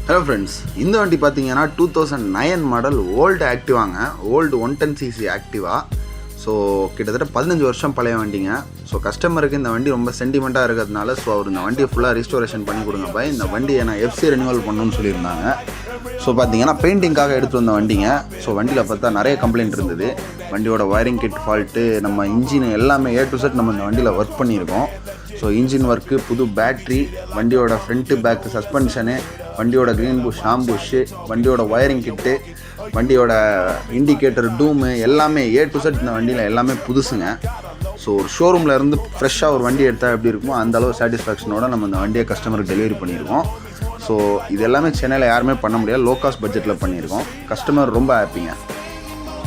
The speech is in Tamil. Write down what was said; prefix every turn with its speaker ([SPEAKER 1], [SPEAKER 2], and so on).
[SPEAKER 1] ஹலோ ஃப்ரெண்ட்ஸ், இந்த வண்டி பார்த்தீங்கன்னா 2009 மாடல் ஓல்டு ஆக்டிவாங்க. ஓல்டு 110cc ஆக்டிவா. ஸோ கிட்டத்தட்ட 15 வருஷம் பழைய வண்டிங்க. ஸோ கஸ்டமருக்கு இந்த வண்டி ரொம்ப சென்டிமெண்ட்டாக இருக்கிறதுனால அவர் இந்த வண்டியை ஃபுல்லாக ரிஸ்டோரேஷன் பண்ணி கொடுங்க பாய். இந்த வண்டியை நான் எஃப்சி ரெனியூவல் பண்ணணும்னு சொல்லியிருந்தாங்க. ஸோ பார்த்தீங்கன்னா பெயிண்டிங்காக எடுத்து வந்த வண்டிங்க. ஸோ வண்டியில் பார்த்தா நிறைய கம்ப்ளைண்ட் இருந்தது. வண்டியோட ஒயரிங் கிட் ஃபால்ட்டு, நம்ம இன்ஜின் எல்லாமே A to Z நம்ம இந்த வண்டியில் ஒர்க் பண்ணியிருக்கோம். ஸோ இன்ஜின் ஒர்க்கு, புது பேட்ரி, வண்டியோட ஃப்ரண்ட்டு பேக்கு சஸ்பென்ஷனு, வண்டியோட க்ரீன் புஷ், ஷாம் புஷ்ஷு, வண்டியோட ஒயரிங் கிட்டு, வண்டியோட இண்டிகேட்டர், டூமு எல்லாமே A to Z இந்த வண்டியில் எல்லாமே புதுசுங்க. ஸோ ஒரு ஷோரூமில் இருந்து ஃப்ரெஷ்ஷாக ஒரு வண்டி எடுத்தால் எப்படி இருக்குமோ அந்தளவு சாட்டிஸ்ஃபேக்ஷனோட நம்ம இந்த வண்டியை கஸ்டமருக்கு டெலிவரி பண்ணியிருக்கோம். ஸோ இது எல்லாமே சென்னையில் யாருமே பண்ண முடியாது. லோ காஸ்ட் பட்ஜெட்டில் பண்ணியிருக்கோம். கஸ்டமர் ரொம்ப ஹாப்பிங்க.